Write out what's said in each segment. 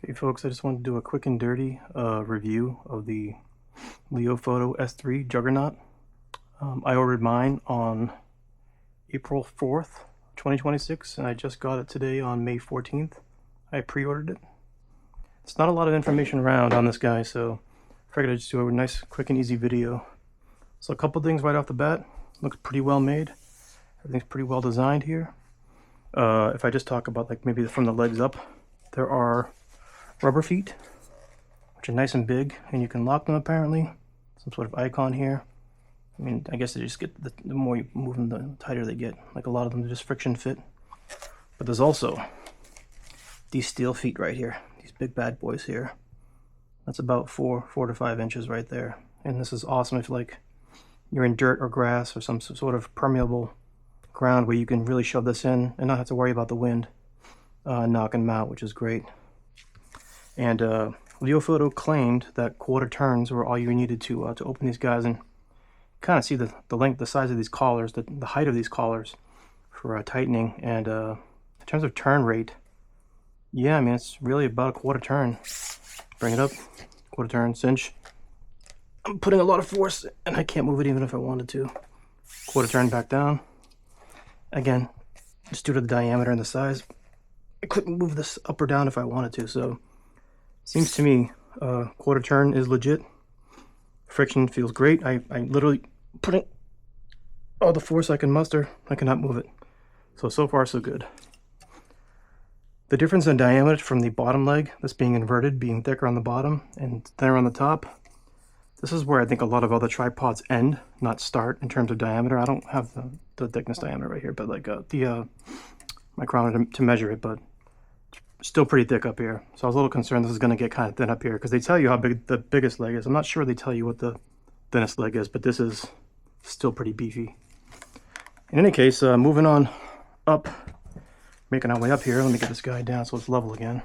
Okay folks, I just wanted to do a quick and dirty review of the Leofoto S3 Juggernaut. I ordered mine on April 4th, 2026, and I just got it today on May 14th. I pre-ordered it. It's not a lot of information around on this guy, so I figured I'd just do a nice, quick and easy video. So a couple things right off the bat. Looks pretty well made. Everything's pretty well designed here. If I just talk about like maybe from the legs up, there are rubber feet, which are nice and big, and you can lock them apparently. Some sort of icon here. I mean, I guess they just get, the more you move them, the tighter they get. Like a lot of them just friction fit. But there's also these steel feet right here. These big bad boys here. That's about 4 to 5 inches right there. And this is awesome if like you're in dirt or grass or some sort of permeable ground where you can really shove this in and not have to worry about the wind knocking them out, which is great. And Leofoto claimed that quarter turns were all you needed to open these guys, and kind of see the length, the size of these collars, the height of these collars for tightening. And in terms of turn rate, yeah, I mean, it's really about a quarter turn. Bring it up, quarter turn, cinch. I'm putting a lot of force, and I can't move it even if I wanted to. Quarter turn back down. Again, just due to the diameter and the size, I couldn't move this up or down if I wanted to, so seems to me quarter turn is legit. Friction feels great. I literally putting all the force I can muster. I cannot move it. So far so good. The difference in diameter from the bottom leg, this being inverted, being thicker on the bottom and thinner on the top, this is where I think a lot of other tripods end, not start, in terms of diameter. I don't have the thickness diameter right here, but like the micrometer to measure it, but still pretty thick up here. So I was a little concerned this is going to get kind of thin up here, because they tell you how big the biggest leg is. I'm not sure they tell you what the thinnest leg is, but this is still pretty beefy. In any case, moving on up, making our way up here. Let me get this guy down so it's level again.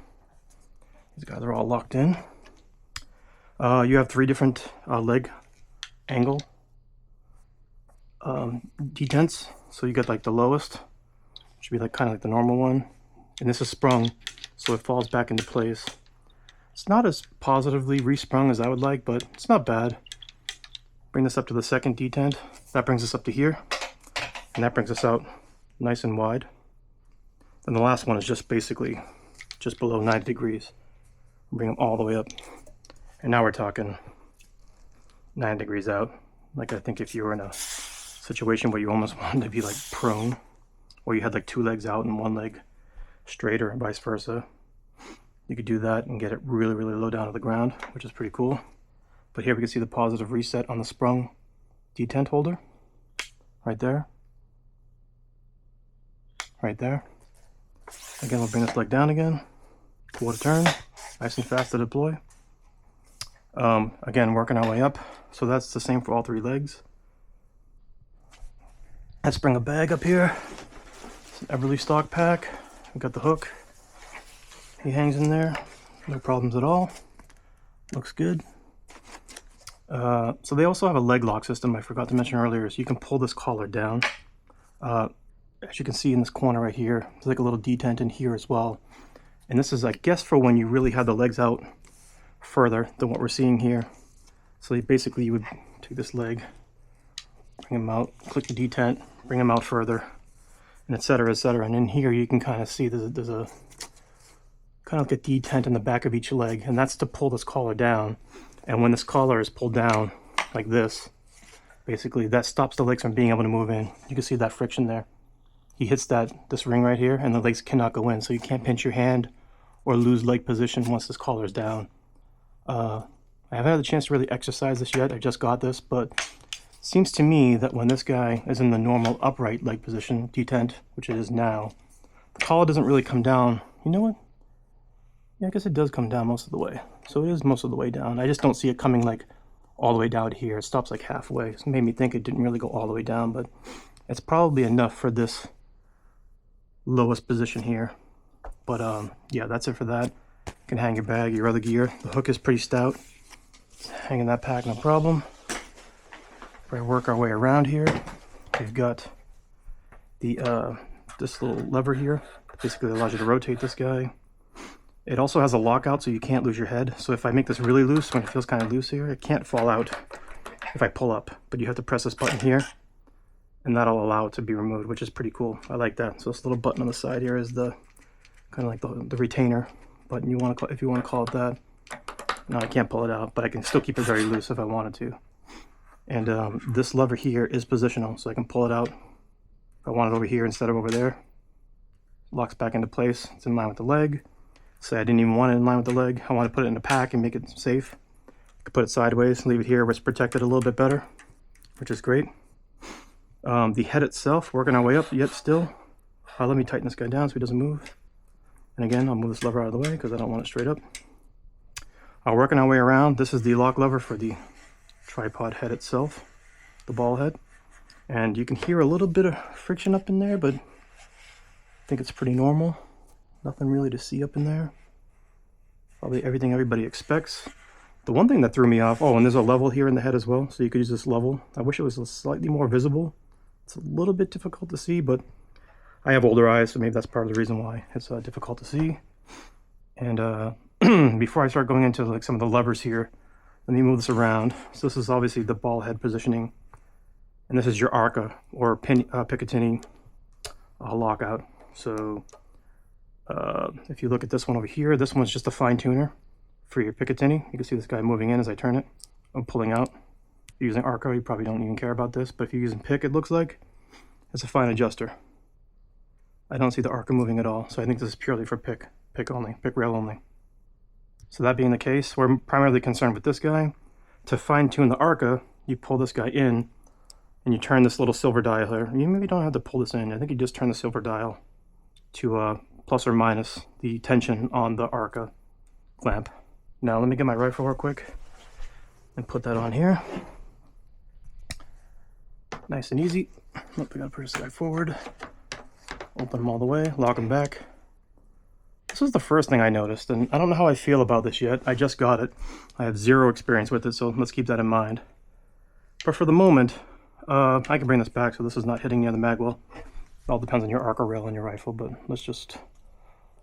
These guys are all locked in. You have 3 different leg angle detents. So you got like the lowest, should be like kind of like the normal one, and this is sprung, so it falls back into place. It's not as positively resprung as I would like, but it's not bad. Bring this up to the second detent. That brings us up to here, and that brings us out nice and wide. And the last one is just basically just below 90 degrees. Bring them all the way up. And now we're talking 9 degrees out. Like, I think if you were in a situation where you almost wanted to be like prone, or you had like 2 legs out and 1 leg straight, or vice versa, you could do that and get it really, really low down to the ground, which is pretty cool. But here we can see the positive reset on the sprung detent holder. Right there. Right there. Again, we'll bring this leg down again. Quarter turn. Nice and fast to deploy. Again, working our way up. So that's the same for all 3 legs. Let's bring a bag up here. It's an Everly stock pack. We've got the hook. He hangs in there. No problems at all. Looks good. So they also have a leg lock system I forgot to mention earlier. So you can pull this collar down. As you can see in this corner right here, there's like a little detent in here as well. And this is, I guess, for when you really have the legs out further than what we're seeing here. So basically you would take this leg, bring him out, click the detent, bring him out further, and etc., etc. And in here you can kind of see there's a kind of like a detent in the back of each leg, and that's to pull this collar down. And when this collar is pulled down like this, basically that stops the legs from being able to move in. You can see that friction there. He hits this ring right here, and the legs cannot go in, so you can't pinch your hand or lose leg position once this collar is down. I haven't had the chance to really exercise this yet. I just got this, but it seems to me that when this guy is in the normal upright leg position, detent, which it is now, the collar doesn't really come down. You know what? Yeah, I guess it does come down most of the way. So it is most of the way down. I just don't see it coming like all the way down here. It stops like halfway. It made me think it didn't really go all the way down, but it's probably enough for this lowest position here. But yeah, that's it for that. You can hang your bag, your other gear. The hook is pretty stout. Hanging that pack, no problem. If I work our way around here, we've got the this little lever here. Basically allows you to rotate this guy. It also has a lockout so you can't lose your head. So if I make this really loose, when it feels kind of loose here, it can't fall out if I pull up. But you have to press this button here, and that'll allow it to be removed, which is pretty cool. I like that. So this little button on the side here is the kind of like the retainer button, you want to if you want to call it that. No, I can't pull it out, but I can still keep it very loose if I wanted to. And this lever here is positional, so I can pull it out if I want it over here instead of over there. Locks back into place. It's in line with the leg. Say I didn't even want it in line with the leg. I want to put it in a pack and make it safe. I could put it sideways, leave it here where it's protected a little bit better, which is great. The head itself, working our way up yet still. Let me tighten this guy down so he doesn't move. And again, I'll move this lever out of the way because I don't want it straight up. Working our way around. This is the lock lever for the tripod head itself, the ball head. And you can hear a little bit of friction up in there, but I think it's pretty normal. Nothing really to see up in there. Probably everything everybody expects. The one thing that threw me off, oh, and there's a level here in the head as well, so you could use this level. I wish it was slightly more visible. It's a little bit difficult to see, but I have older eyes, so maybe that's part of the reason why it's difficult to see. And before I start going into like some of the levers here, let me move this around. So this is obviously the ball head positioning, and this is your ARCA or Picatinny lockout. So if you look at this one over here, this one's just a fine tuner for your Picatinny. You can see this guy moving in as I turn it. I'm pulling out. If you're using ARCA, you probably don't even care about this, but if you're using Pic, it looks like it's a fine adjuster. I don't see the ARCA moving at all, so I think this is purely for Pic only, Pic rail only. So that being the case, we're primarily concerned with this guy. To fine tune the ARCA, you pull this guy in and you turn this little silver dial here. You maybe don't have to pull this in. I think you just turn the silver dial to plus or minus the tension on the ARCA clamp. Now let me get my rifle real quick and put that on here. Nice and easy. Oh, we gotta push this guy forward. Open them all the way, lock them back. This was the first thing I noticed, and I don't know how I feel about this yet. I just got it. I have zero experience with it, so let's keep that in mind. But for the moment, I can bring this back so this is not hitting near the mag well. It all depends on your ARCA rail and your rifle, but let's just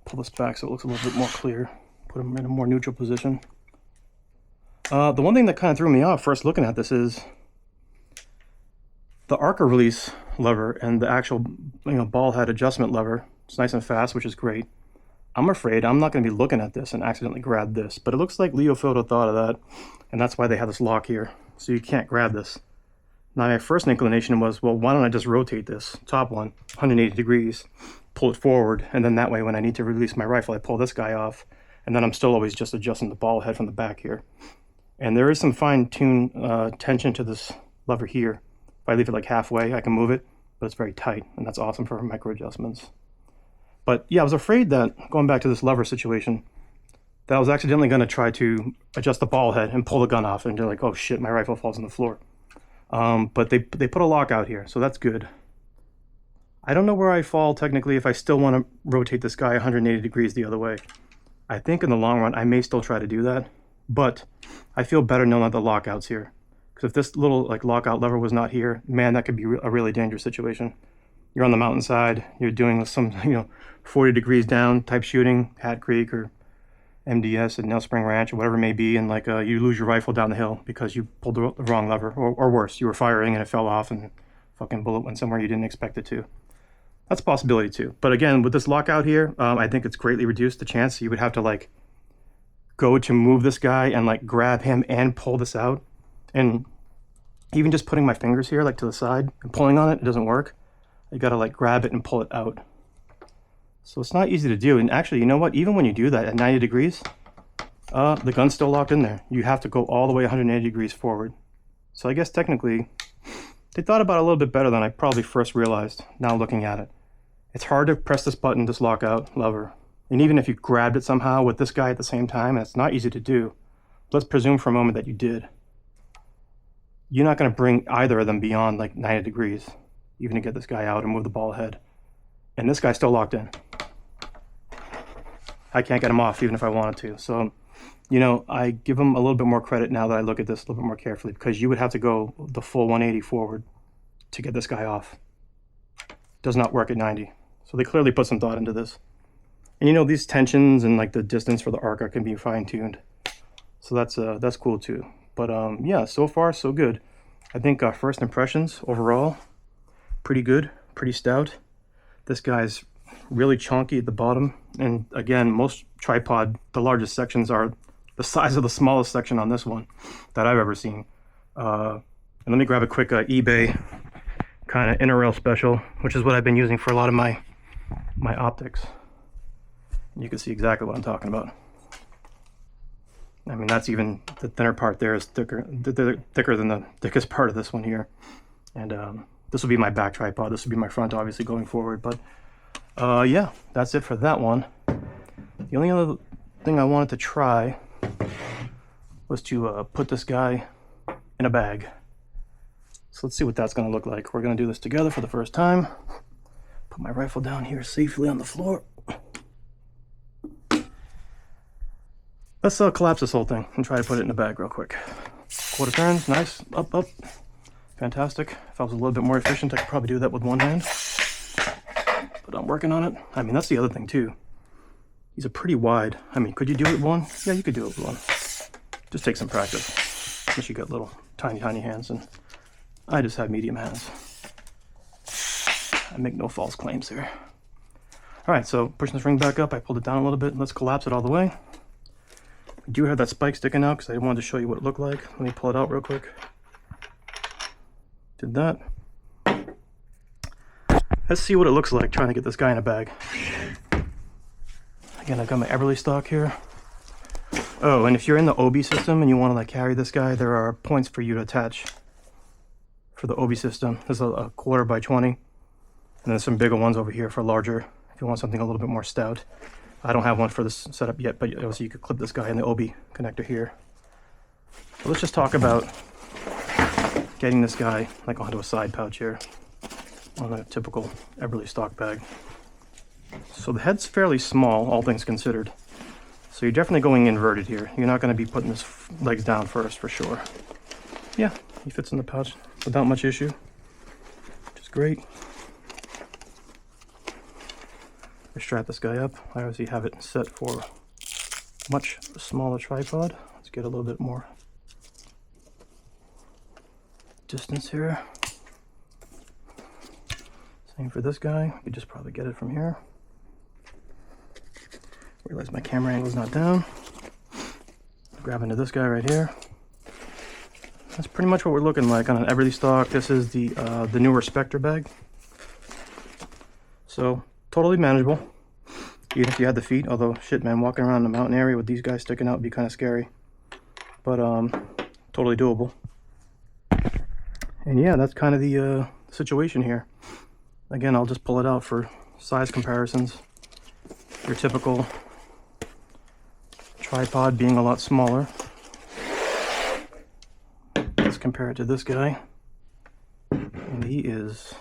pull this back so it looks a little bit more clear. Put them in a more neutral position. The one thing that kind of threw me off first looking at this is the ARCA release lever and the actual ball head adjustment lever. It's nice and fast, which is great. I'm afraid I'm not going to be looking at this and accidentally grab this, but it looks like Leofoto thought of that, and that's why they have this lock here, so you can't grab this. Now my first inclination was, well, why don't I just rotate this top one 180 degrees, pull it forward, and then that way when I need to release my rifle, I pull this guy off, and then I'm still always just adjusting the ball head from the back here. And there is some fine-tune tension to this lever here. If I leave it like halfway, I can move it, but it's very tight, and that's awesome for micro adjustments. But yeah, I was afraid that, going back to this lever situation, that I was accidentally going to try to adjust the ball head and pull the gun off, and you're like, oh shit, my rifle falls on the floor. But they put a lock out here, so that's good. I don't know where I fall technically if I still want to rotate this guy 180 degrees the other way. I think in the long run, I may still try to do that, but I feel better knowing that the lockout's here. Because if this little lockout lever was not here, man, that could be a really dangerous situation. You're on the mountainside, you're doing some 40 degrees down type shooting, Hat Creek or MDS at Nail Spring Ranch or whatever it may be, and you lose your rifle down the hill because you pulled the wrong lever, or worse, you were firing and it fell off and fucking bullet went somewhere you didn't expect it to. That's a possibility too. But again, with this lockout here, I think it's greatly reduced the chance. You would have to go to move this guy and grab him and pull this out. And even just putting my fingers here to the side and pulling on it doesn't work. You gotta grab it and pull it out. So it's not easy to do. And actually, you know what? Even when you do that at 90 degrees, the gun's still locked in there. You have to go all the way 180 degrees forward. So I guess technically, they thought about it a little bit better than I probably first realized now looking at it. It's hard to press this button, this lockout lever. And even if you grabbed it somehow with this guy at the same time, it's not easy to do. Let's presume for a moment that you did. You're not gonna bring either of them beyond 90 degrees, even to get this guy out and move the ball head. And this guy's still locked in. I can't get him off even if I wanted to. So, I give him a little bit more credit now that I look at this a little bit more carefully, because you would have to go the full 180 forward to get this guy off. Does not work at 90. So they clearly put some thought into this. And you know, these tensions and like the distance for the Arca can be fine-tuned. So that's cool too. But yeah, so far so good. I think first impressions overall, pretty good, pretty stout. This guy's really chunky at the bottom. And again, most tripod, the largest sections are the size of the smallest section on this one that I've ever seen. And let me grab a quick eBay kind of inner rail special, which is what I've been using for a lot of my optics. You can see exactly what I'm talking about. I mean, that's even the thinner part there is thicker than the thickest part of this one here. And this will be my back tripod. This will be my front, obviously, going forward. But yeah, that's it for that one. The only other thing I wanted to try was to put this guy in a bag. So let's see what that's going to look like. We're going to do this together for the first time. Put my rifle down here safely on the floor. Let's collapse this whole thing and try to put it in a bag real quick. Quarter turns, nice, up, up. Fantastic. If I was a little bit more efficient, I could probably do that with one hand. But I'm working on it. I mean, that's the other thing too. These are pretty wide. I mean, could you do it with one? Yeah, you could do it with one. Just take some practice. Unless you got little, tiny hands, and I just have medium hands. I make no false claims here. All right, so pushing this ring back up, I pulled it down a little bit. Let's collapse it all the way. I do have that spike sticking out because I wanted to show you what it looked like. Let me pull it out real quick. Did that. Let's see what it looks like trying to get this guy in a bag. Again, I've got my Everly stock here. Oh, and if you're in the OB system and you want to like carry this guy, there are points for you to attach for the OB system. There's a 1/4 by 20, and then some bigger ones over here for larger if you want something a little bit more stout. I don't have one for this setup yet, but also you could clip this guy in the OB connector here. So let's just talk about getting this guy like onto a side pouch here on a typical Everly stock bag. So the head's fairly small, all things considered. So you're definitely going inverted here. You're not going to be putting his legs down first for sure. Yeah, he fits in the pouch without much issue, which is great. I strap this guy up. I obviously have it set for much smaller tripod. Let's get a little bit more distance here. Same for this guy. We could just probably get it from here. Realize my camera angle is not down. Grab into this guy right here. That's pretty much what we're looking like on an Everly stock. This is the newer Spectre bag. So totally manageable, even if you had the feet. Although shit, man, walking around the mountain area with these guys sticking out would be kind of scary. But totally doable. And yeah, that's kind of the situation here. Again, I'll just pull it out for size comparisons. Your typical tripod being a lot smaller. Let's compare it to this guy. And he is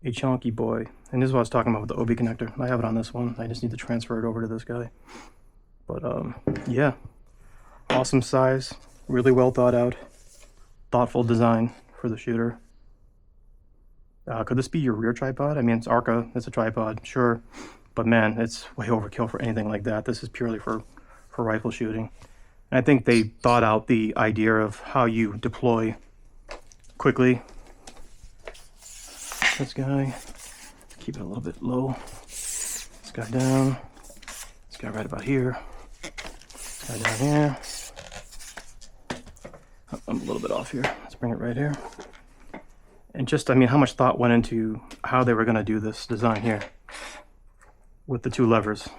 a chunky boy. And this is what I was talking about with the OB connector. I have it on this one. I just need to transfer it over to this guy. But yeah, awesome size, really well thought out, thoughtful design for the shooter. Could this be your rear tripod? I mean, it's Arca, it's a tripod, sure. But man, it's way overkill for anything like that. This is purely for rifle shooting. And I think they thought out the idea of how you deploy quickly. This guy, keep it a little bit low. This guy down. This guy right about here. This guy down here. Oh, I'm a little bit off here. Let's bring it right here. And just, I mean, how much thought went into how they were going to do this design here with the two levers.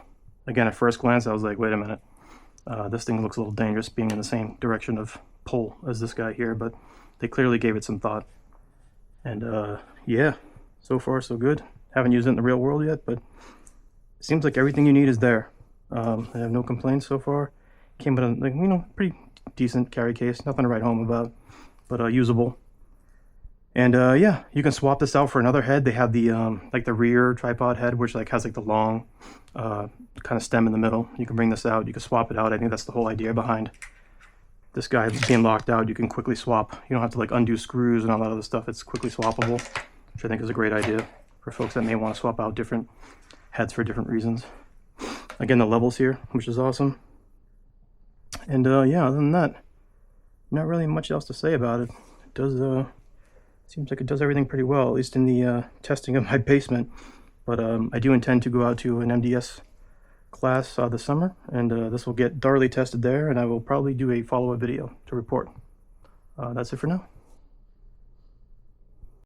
Again, at first glance, I was like, wait a minute. This thing looks a little dangerous being in the same direction of pull as this guy here, but they clearly gave it some thought. And yeah, so far so good. Haven't used it in the real world yet, but it seems like everything you need is there. I have no complaints so far. Came with a, like, you know, pretty decent carry case, nothing to write home about, but usable. And yeah, you can swap this out for another head. They have the like the rear tripod head, which like has like the long kind of stem in the middle. You can bring this out, you can swap it out. I think that's the whole idea behind this guy being locked out. You can quickly swap. You don't have to like undo screws and all that other stuff. It's quickly swappable, which I think is a great idea for folks that may want to swap out different heads for different reasons. Again, the levels here, which is awesome. And yeah, other than that, not really much else to say about it. It does seems like it does everything pretty well, at least in the testing of my basement. But I do intend to go out to an MDS class this summer, and this will get thoroughly tested there, and I will probably do a follow-up video to report. That's it for now.